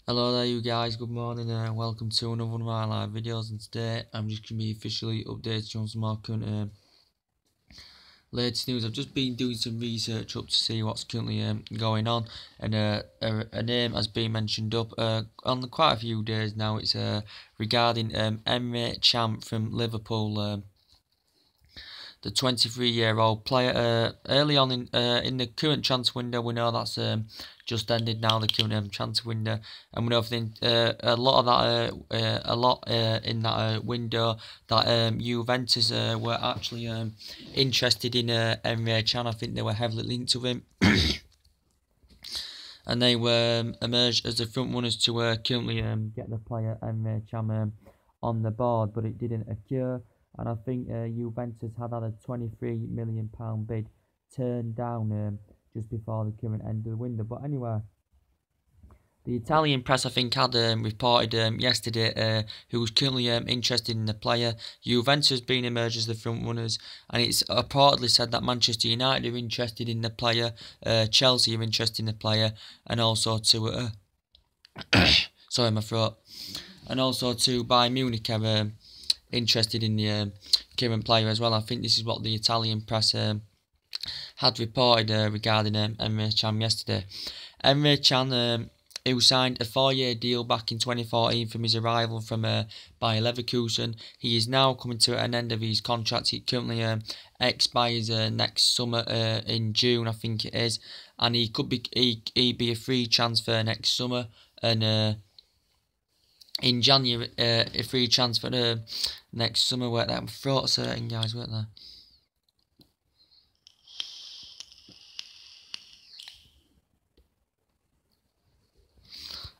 Hello there you guys, good morning and welcome to another one of my live videos, and today I'm just going to be officially updating you on some more current latest news. I've just been doing some research up to see what's currently going on, and a name has been mentioned up on quite a few days now. It's regarding Emre from Liverpool. The 23-year-old player, early on in the current transfer window, we know that's just ended now, the current transfer window, and we know a lot of that, in that window, that Juventus were actually interested in Emre Can. I think they were heavily linked to him. And they were emerged as the front runners to currently get the player Emre Can on the board, but it didn't occur. And I think Juventus had a £23 million bid turned down just before the current end of the window. But anyway, the Italian press, I think, had reported yesterday who was currently interested in the player. Juventus has been emerged as the front runners, and it's reportedly said that Manchester United are interested in the player, Chelsea are interested in the player, and also to sorry, my throat, and also to Bayern Munich are interested in the current player as well. I think this is what the Italian press had reported regarding Emre Can yesterday. Emre Can, who signed a 4-year deal back in 2014 from his arrival from Bayer Leverkusen, he is now coming to an end of his contract. It currently expires next summer in June, I think it is, and he could be he'd be a free transfer next summer, and in January, a free transfer next summer. Wait, that throat's hurting, guys, weren't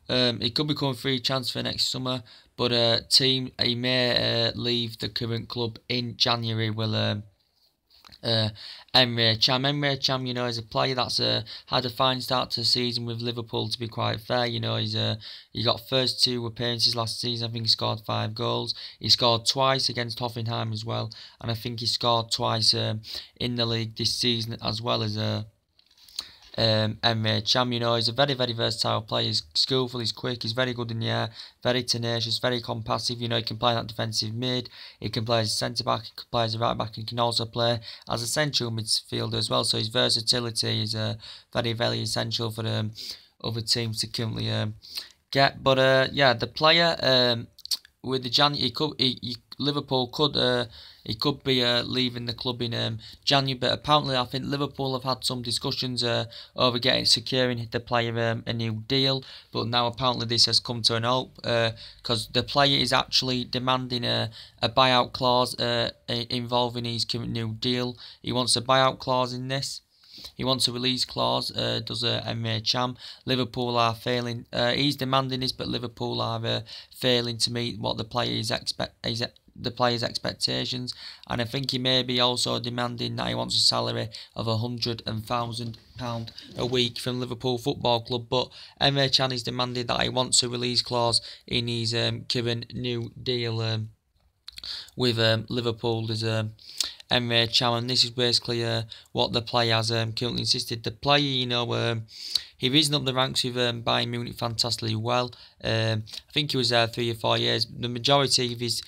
there? He could become a free transfer next summer, but he may leave the current club in January. Will Emre Can, you know, is a player that's had a fine start to the season with Liverpool, to be quite fair. You know, he got first 2 appearances last season. I think he scored 5 goals. He scored twice against Hoffenheim as well, and I think he scored twice in the league this season as well as Emre Can. You know, he's a very, very versatile player. He's skillful, he's quick, he's very good in the air, very tenacious, very compassive. You know, he can play that defensive mid, he can play as a centre-back, he can play as a right-back, and he can also play as a central midfielder as well. So his versatility is very, very essential for other teams to currently get. But yeah, the player with the January, Liverpool could he could be leaving the club in January, but apparently I think Liverpool have had some discussions over securing the player a new deal, but now apparently this has come to an halt because the player is actually demanding a buyout clause involving his current new deal. He wants a buyout clause in this. He wants a release clause, does Emre Can. Liverpool are failing. He's demanding this, but Liverpool are failing to meet what the player's expectations. And I think he may be also demanding that he wants a salary of £100,000 a week from Liverpool Football Club. But Emre Can is demanding that he wants a release clause in his current new deal with Liverpool. There's Emre Can, and this is basically what the player has currently insisted. The player, you know, he risen up the ranks with Bayern Munich fantastically well. I think he was there 3 or 4 years. The majority of his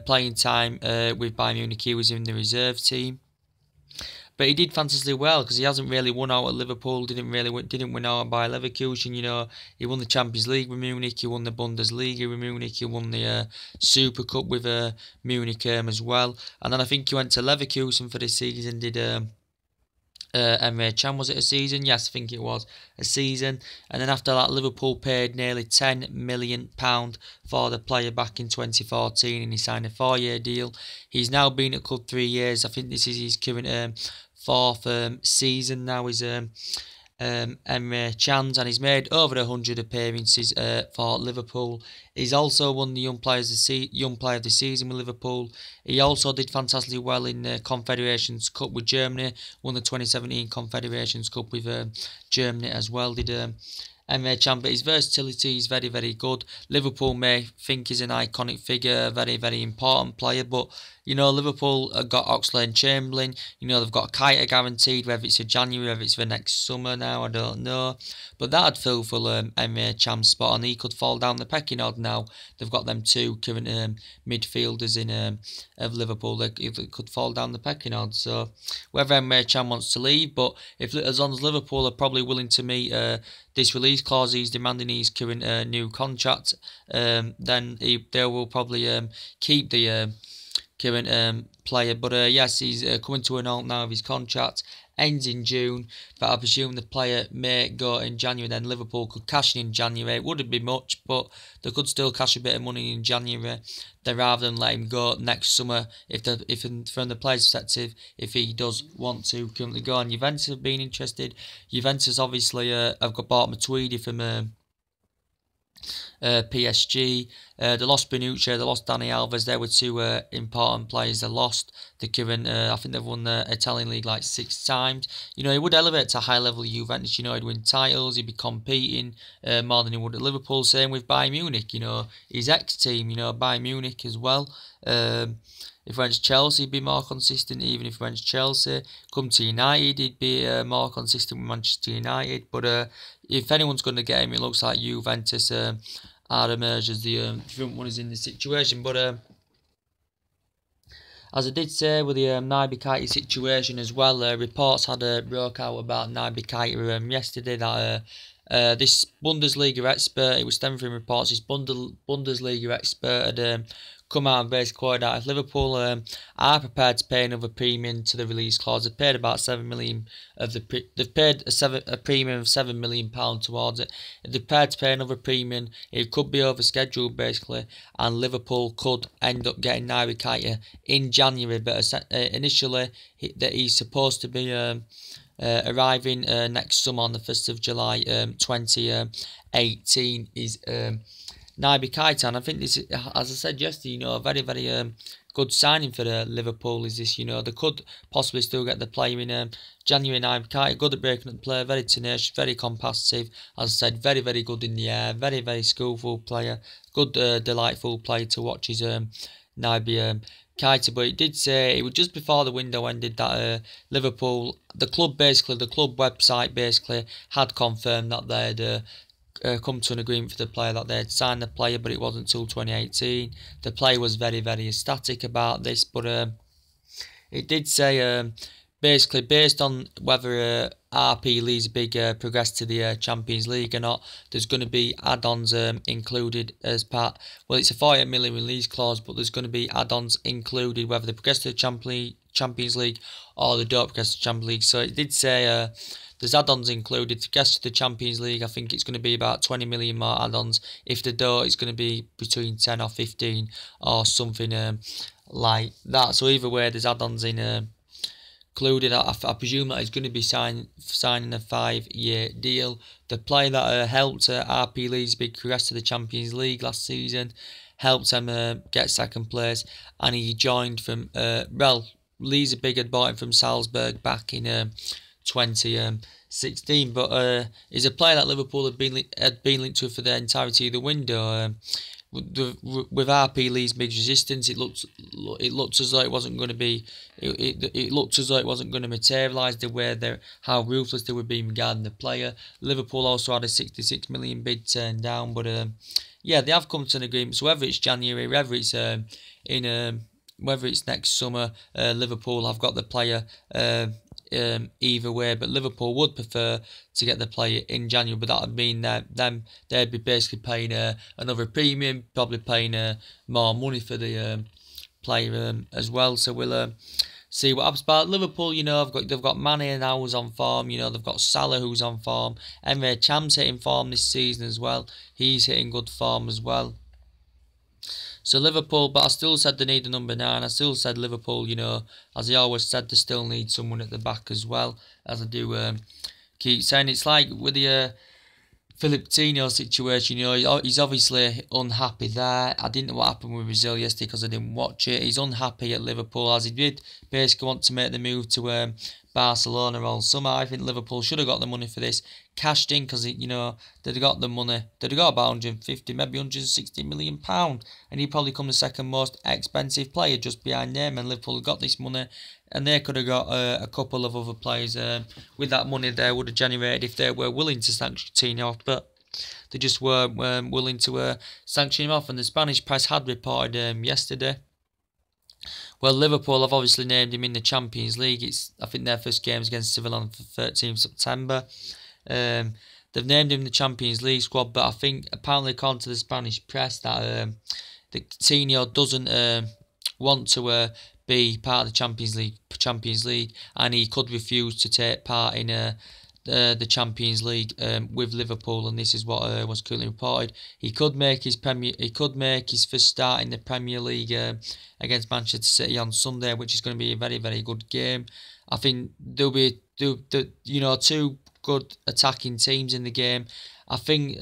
playing time with Bayern Munich, he was in the reserve team. But he did fantastically well because he hasn't really won out at Liverpool. Didn't win out by Leverkusen. You know, he won the Champions League with Munich. He won the Bundesliga with Munich. He won the Super Cup with Munich as well. And then I think he went to Leverkusen for this season. Did Emre Can, was it a season? Yes, I think it was a season. And then after that, Liverpool paid nearly £10 million for the player back in 2014, and he signed a 4-year deal. He's now been at club 3 years. I think this is his current 4th season now. Is Emre Can, and he's made over 100 appearances for Liverpool. He's also won the Young Player of the Season with Liverpool. He also did fantastically well in the Confederations Cup with Germany, won the 2017 Confederations Cup with Germany as well, did Emre Can, but his versatility is very, very good. Liverpool may think he's an iconic figure, a very, very important player, but You know, Liverpool have got Oxlade-Chamberlain. You know, they've got Keita guaranteed, whether it's for January, whether it's for next summer now, I don't know. But that'd fill for Emre Can's spot, and he could fall down the pecking order now. They've got them two current midfielders in of Liverpool. They could fall down the pecking order. So whether Emre Can wants to leave, but if as long as Liverpool are probably willing to meet this release clause he's demanding his current new contract, then they will probably keep the current player. But yes, he's coming to an end now of his contract. Ends in June, but I presume the player may go in January. Then Liverpool could cash in January. It wouldn't be much, but they could still cash a bit of money in January. Then rather than let him go next summer, if from the player's perspective, if he does want to currently go. And Juventus have been interested. Juventus obviously have bought Matuidi from PSG. They lost Bonucci, they lost Dani Alves. They were two important players they lost. The current, I think they've won the Italian league like 6 times. You know, he would elevate to a high level of Juventus. You know, he'd win titles, he'd be competing more than he would at Liverpool. Same with Bayern Munich. You know, his ex-team, you know, Bayern Munich as well. If he went to Chelsea, he'd be more consistent. Even if he went to Chelsea, come to United, he'd be more consistent with Manchester United. But if anyone's going to get him, it looks like Juventus are emerged as the front runners in the situation. But as I did say with the Naby Keita situation as well, reports had broke out about Naby Keita yesterday that this Bundesliga expert, it was stemming from reports, this Bundesliga expert had come out and basically quoted out if Liverpool are prepared to pay another premium to the release clause. They've paid about 7 million of they've paid a premium of £7 million towards it. If they're prepared to pay another premium, it could be overscheduled basically, and Liverpool could end up getting Naby Keita in January. But initially, that he's supposed to be arriving next summer on the 1st of July 2018 is Naby Keita. And I think this, as I said yesterday, you know, a very, very good signing for Liverpool is this. You know, they could possibly still get the player in January. Naby Keita, good at breaking up the play, very tenacious, very competitive. As I said, very, very good in the air, very, very skillful player, good, delightful player to watch his Naby Keita. But it did say, it was just before the window ended, that Liverpool, the club website basically had confirmed that they'd come to an agreement for the player, that they had signed the player, but it wasn't until 2018. The player was very, very ecstatic about this, but it did say basically based on whether RP Leipzig progress to the Champions League or not, there's going to be add-ons included as part. Well, it's a 40 million release clause, but there's going to be add-ons included whether they progress to the Champions League or they don't progress to the Champions League. So it did say there's add-ons included. To get to the Champions League, I think it's going to be about 20 million more add-ons. If they don't, it's going to be between 10 or 15 or something like that. So either way, there's add-ons included. I presume that he's going to be signing a 5-year deal. The player that helped RP Leipzig progress to the Champions League last season, helped him get second place, and he joined from Leipzig had bought him from Salzburg back in 2016, but he's a player that Liverpool had been linked to for the entirety of the window. With RP Leipzig's resistance, it looked as though it wasn't going to be. It looked as though it wasn't going to materialise the way how ruthless they were being regarding the player. Liverpool also had a 66 million bid turned down, but yeah, they have come to an agreement. So whether it's January, whether it's whether it's next summer, Liverpool have got the player. Either way, but Liverpool would prefer to get the player in January, but that would mean that they'd be basically paying another premium, probably paying more money for the player as well. So we'll see what happens. But Liverpool, you know, they've got Mane now who's on form. You know, they've got Salah who's on form. Emre Can's hitting form this season as well. He's hitting good form as well. So Liverpool, but I still said they need a number 9. I still said Liverpool, you know, as I always said, they still need someone at the back as well. As I do keep saying, it's like with the Philip Coutinho situation, you know, he's obviously unhappy there. I didn't know what happened with Brazil yesterday because I didn't watch it. He's unhappy at Liverpool, as he did basically want to make the move to Barcelona all summer. I think Liverpool should have got the money for this, cashed in, because they'd have got the money. They'd have got about 150, maybe 160 million pound, and he'd probably come the second most expensive player just behind them. And Liverpool have got this money, and they could have got a couple of other players with that money they would have generated if they were willing to sanction Coutinho, but they just weren't willing to sanction him off. And the Spanish press had reported yesterday, well, Liverpool have obviously named him in the Champions League. I think their first game is against Sevilla on the 13th September. They've named him in the Champions League squad, but I think apparently according to the Spanish press that Coutinho doesn't want to be part of the Champions League, and he could refuse to take part in the Champions League with Liverpool, and this is what was currently reported. He could make his first start in the Premier League against Manchester City on Sunday, which is going to be a very, very good game. I think there'll be two good attacking teams in the game. I think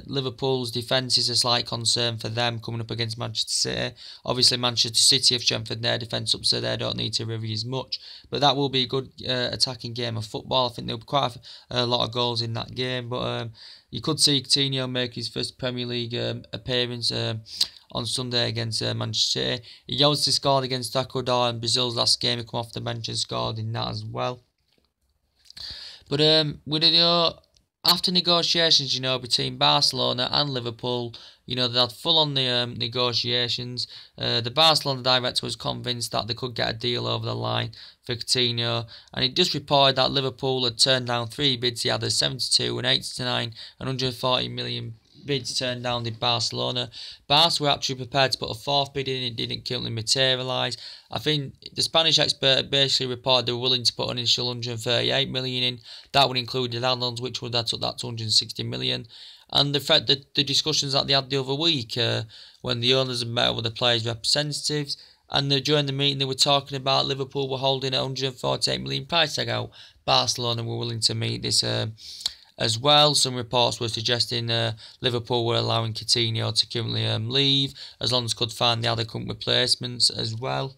Liverpool's defence is a slight concern for them coming up against Manchester City. Obviously, Manchester City have strengthened their defence up, so they don't need to worry as much. But that will be a good attacking game of football. I think there'll be quite a lot of goals in that game. But you could see Coutinho make his first Premier League appearance on Sunday against Manchester City. He obviously scored against Ecuador in Brazil's last game. He come off the bench and scored in that as well. But after negotiations, between Barcelona and Liverpool, they had full-on negotiations. The Barcelona director was convinced that they could get a deal over the line for Coutinho, and it just reported that Liverpool had turned down 3 bids. He had a 72, an 89, and 140 million bids turned down in Barcelona. Barca were actually prepared to put a 4th bid in. It didn't currently materialise. I think the Spanish expert basically reported they were willing to put an initial 138 million in. That would include the add-ons, which would have took that to 160 million. And the discussions that they had the other week when the owners had met with the players' representatives, and during the meeting they were talking about Liverpool were holding a 148 million price tag out. Barcelona were willing to meet this as well. Some reports were suggesting Liverpool were allowing Coutinho to currently leave as long as could find the adequate replacements as well.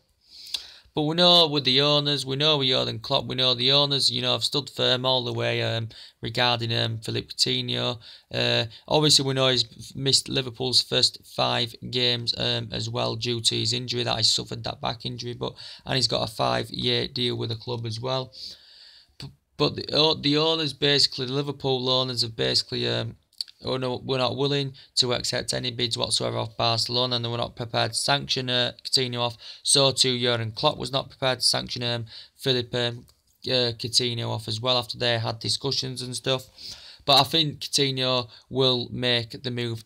But we know with the owners, we know with Jurgen Klopp, we know the owners, have stood firm all the way regarding Philippe Coutinho. Obviously, we know he's missed Liverpool's first 5 games as well due to his injury, that he suffered that back injury, and he's got a 5-year deal with the club as well. But the owners, basically, the Liverpool owners have basically, we're not willing to accept any bids whatsoever off Barcelona, and they were not prepared to sanction Coutinho off. So too, Jurgen Klopp was not prepared to sanction Philippe Coutinho off as well after they had discussions and stuff. But I think Coutinho will make the move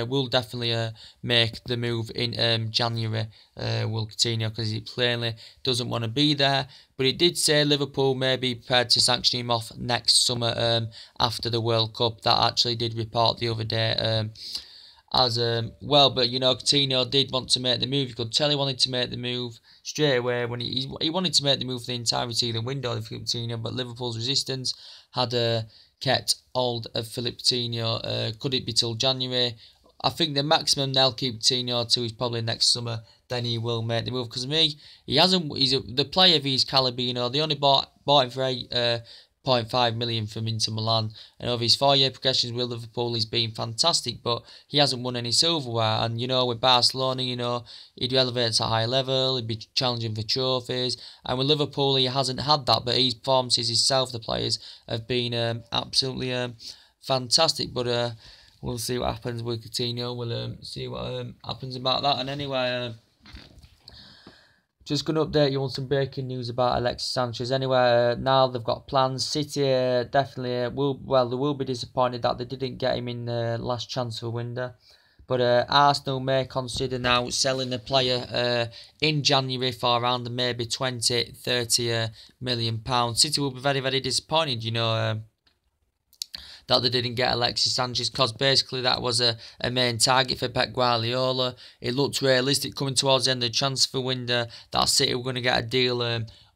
will definitely make the move in January. Will Coutinho, because he plainly doesn't want to be there. But he did say Liverpool may be prepared to sanction him off next summer after the World Cup. That actually did report the other day as well. But Coutinho did want to make the move. You could tell he wanted to make the move straight away when he wanted to make the move for the entirety of the window of Coutinho. But Liverpool's resistance had kept hold of Philippe Coutinho. Could it be till January? I think the maximum they'll keep Coutinho to is probably next summer. Then he will make the move, because he hasn't. He's the player of his calibre. They only bought him for 8.5 million from Inter Milan, and over his 4-year progressions with Liverpool, he's been fantastic. But he hasn't won any silverware, and with Barcelona, he'd elevate to a high level. He'd be challenging for trophies, and with Liverpool, he hasn't had that. But his performances himself, the players, have been absolutely fantastic. But we'll see what happens with Coutinho. We'll see what happens about that. And anyway, just going to update you on some breaking news about Alexis Sanchez. Anyway, now they've got plans. City definitely they will be disappointed that they didn't get him in the last transfer window. But Arsenal may consider now selling the player in January for around maybe 20-30 million pounds. City will be very, very disappointed, that they didn't get Alexis Sanchez, because basically that was a main target for Pep Guardiola. It looked realistic coming towards the end of the transfer window that City were going to get a deal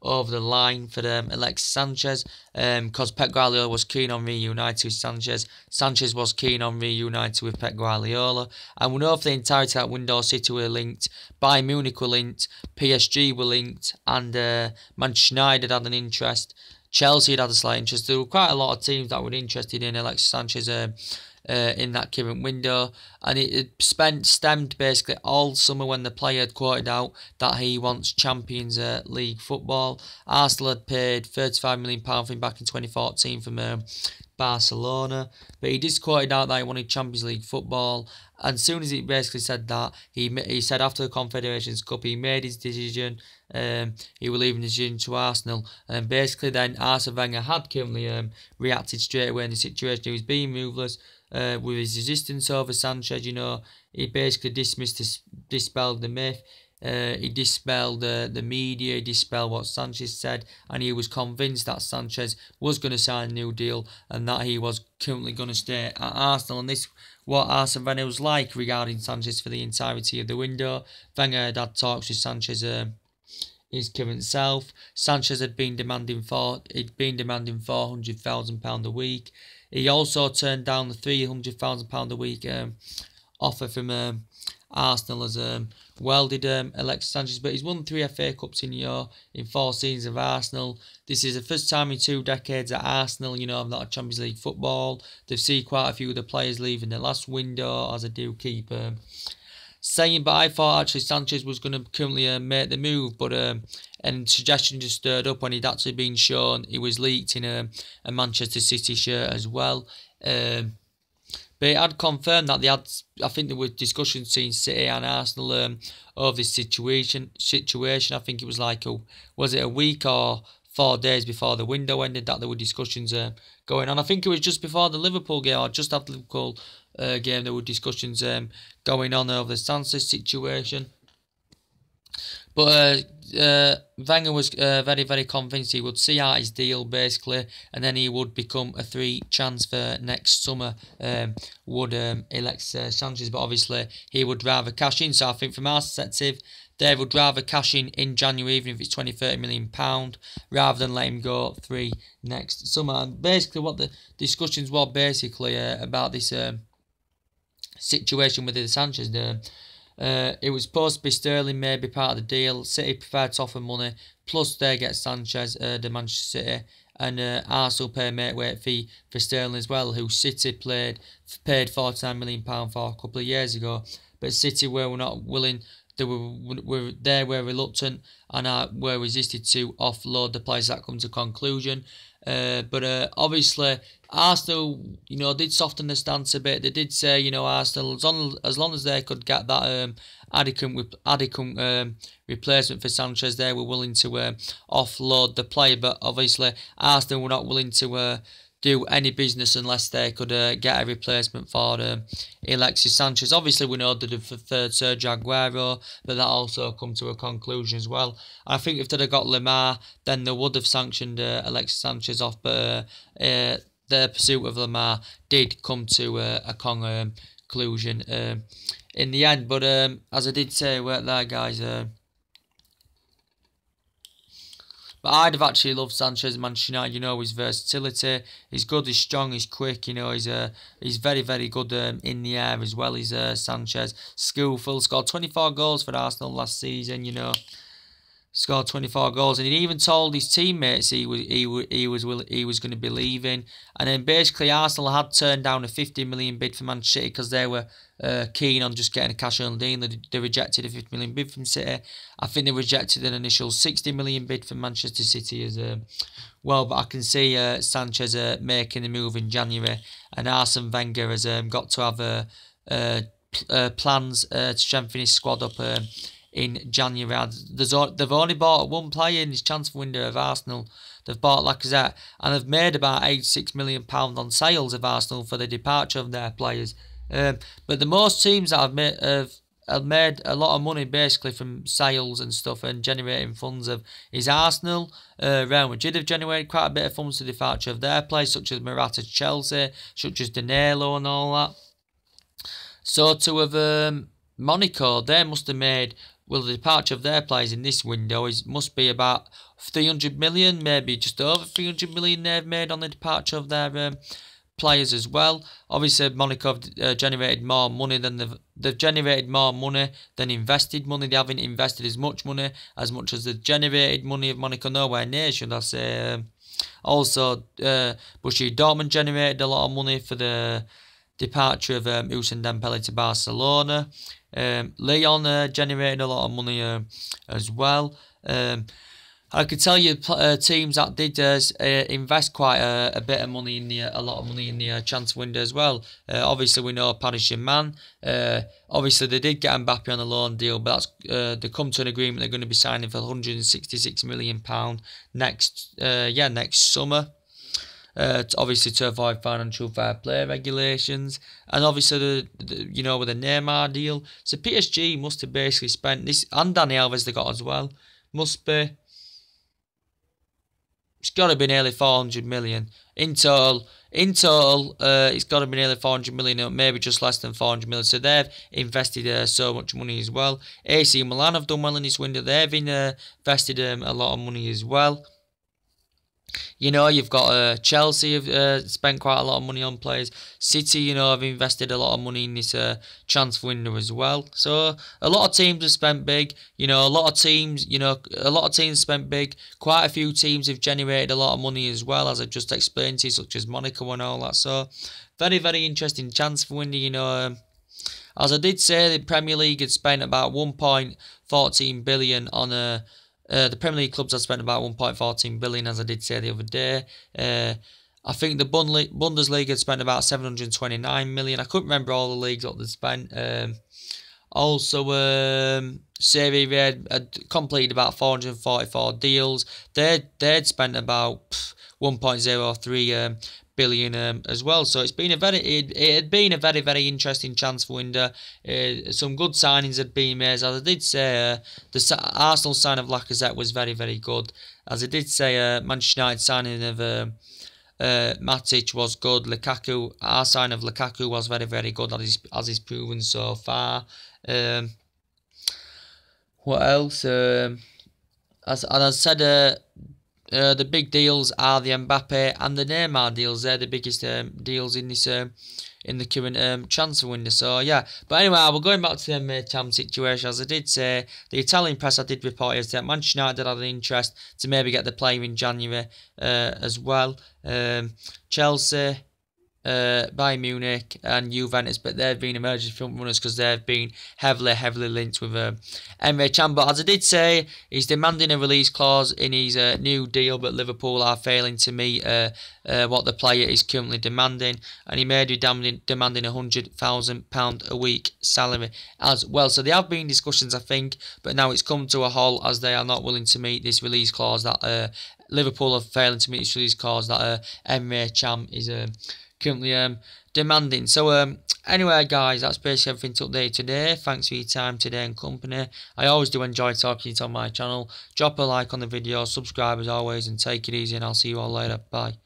over the line for Alexis Sanchez, because Pep Guardiola was keen on reuniting with Sanchez. Sanchez was keen on reuniting with Pep Guardiola. And we know for the entirety of that window, City were linked, Bayern Munich were linked, PSG were linked, and Manchester United had an interest. Chelsea had a slight interest. There were quite a lot of teams that were interested in Alexis Sanchez in that current window, and it stemmed basically all summer when the player had quoted out that he wants Champions League football. Arsenal had paid £35 million for him back in 2014 from Barcelona, but he just quoted out that he wanted Champions League football. And as soon as he basically said that, he said after the Confederations Cup he made his decision. He was leaving the decision to Arsenal, and basically then Arsene Wenger had currently reacted straight away in the situation. He was being ruthless with his resistance over Sanchez. He basically dispelled the myth. He dispelled the media, he dispelled what Sanchez said, and he was convinced that Sanchez was going to sign a new deal and that he was currently going to stay at Arsenal. And this what Arsene Wenger was like regarding Sanchez for the entirety of the window. Wenger had talks with Sanchez his current self. Sanchez had been demanding £400,000 a week. He also turned down the £300,000 a week offer from Arsenal as well did Alexis Sanchez, but he's won 3 FA Cups in 4 seasons of Arsenal. This is the first time in 2 decades at Arsenal, have not had Champions League football. They've seen quite a few of the players leave in the last window, as I do keep saying, but I thought actually Sanchez was going to currently make the move, but and suggestion just stirred up when he'd actually been shown he was leaked in a Manchester City shirt as well. But it had confirmed that I think there were discussions between City and Arsenal over this situation. I think it was was it a week or 4 days before the window ended that there were discussions going on. I think it was just before the Liverpool game or just after the Liverpool game there were discussions going on over the Sanchez situation. But Wenger was very, very convinced he would see out his deal, basically, and then he would become a free transfer next summer, would Alexis Sanchez. But obviously, he would rather cash in. So I think from our perspective, they would rather cash in January, even if it's £20-30 million, rather than let him go free next summer. And basically, what the discussions were basically about this situation with the Sanchez. It was supposed to be Sterling maybe part of the deal. City preferred to offer money, plus they get Sanchez, the Manchester City, and Arsenal pay a mate weight fee for Sterling as well, who City paid £49 million for a couple of years ago. But City were not willing. They were reluctant and were resisted to offload the players. That come to conclusion. But obviously Arsenal, did soften the stance a bit. They did say, Arsenal, as long as they could get that adequate replacement for Sanchez, they were willing to offload the player. But obviously Arsenal were not willing to do any business unless they could get a replacement for Alexis Sanchez. Obviously, we know that they've preferred Sergio Aguero, but that also come to a conclusion as well. I think if they'd have got Lamar, then they would have sanctioned Alexis Sanchez off, but their pursuit of Lamar did come to a conclusion in the end. But as I did say, we're there, guys. But I'd have actually loved Sanchez in Manchester United. His versatility. He's good, he's strong, he's quick. He's very, very good in the air as well. He's Sanchez. Skillful. Scored 24 goals for Arsenal last season. Scored 24 goals, and he even told his teammates he was going to be leaving. And then basically Arsenal had turned down a £50 million bid for Manchester City because they were keen on just getting a cash-only deal. They rejected a £50 million bid from City. I think they rejected an initial £60 million bid from Manchester City as well. But I can see Sanchez making the move in January, and Arsene Wenger has got to have plans to strengthen his squad up in January. They've only bought one player in this transfer window of Arsenal. They've bought Lacazette, and they've made about £86 million on sales of Arsenal for the departure of their players. But the most teams that have made a lot of money basically from sales and stuff and generating funds is Arsenal. Real Madrid have generated quite a bit of funds to the departure of their players, such as Morata to Chelsea, such as Danilo and all that. So to have Monaco, they must have made well, the departure of their players in this window must be about 300 million, maybe just over 300 million they've made on the departure of their players as well. Obviously, Monaco have generated more money than they've generated more money than invested money. They haven't invested as much as they've generated money. Of Monaco, nowhere near, should I say. Also, Borussia Dortmund generated a lot of money for the departure of Ousmane Dembele to Barcelona. Lyon generated a lot of money as well. I could tell you teams that did invest quite a bit of money in a lot of money in the transfer window as well. Obviously, we know Paris Saint-Germain. Obviously, they did get Mbappe on a loan deal, but they come to an agreement they're going to be signing for £166 million next summer. Obviously, to avoid financial fair play regulations, and obviously with the Neymar deal, so PSG must have basically spent this, and Dani Alves they got as well. It's got to be nearly 400 million in total. It's got to be nearly 400 million, maybe just less than 400 million. So they've invested so much money as well. AC Milan have done well in this window. They've invested a lot of money as well. You've got Chelsea have spent quite a lot of money on players. City, have invested a lot of money in this transfer window as well. So a lot of teams have spent big. A lot of teams spent big. Quite a few teams have generated a lot of money as well, as I just explained to you, such as Monaco and all that. So very, very interesting transfer window. As I did say, the Premier League had spent about 1.14 billion on the Premier League clubs have spent about 1.14 billion, as I did say the other day. I think the Bundesliga had spent about 729 million. I couldn't remember all the leagues what they spent. Serie A had completed about 444 deals. They'd spent about 1.03 billion as well. So it had been a very, very interesting transfer window. Some good signings had been made. As I did say, the Arsenal sign of Lacazette was very, very good. As I did say, Manchester United signing of Matic was good. Our sign of Lukaku was very, very good, as he's proven so far. What else? As I said, the big deals are the Mbappe and the Neymar deals. They're the biggest deals in this in the current transfer window. So yeah, but anyway, we're going back to the Emre Can situation. As I did say, the Italian press I did report is that Manchester United had an interest to maybe get the player in January as well. Chelsea, Bayern Munich and Juventus, but they've been emerging front runners because they've been heavily linked with Emre Can. But as I did say, he's demanding a release clause in his new deal, but Liverpool are failing to meet what the player is currently demanding, and he may be demanding £100,000 a week salary as well. So there have been discussions, I think, but now it's come to a halt as they are not willing to meet this release clause that Liverpool are failing to meet this release clause that Emre Can is currently demanding. So anyway guys, that's basically everything to update today. Thanks for your time today and company. I always do enjoy talking to you on my channel. Drop a like on the video, subscribe as always, and take it easy, and I'll see you all later. Bye.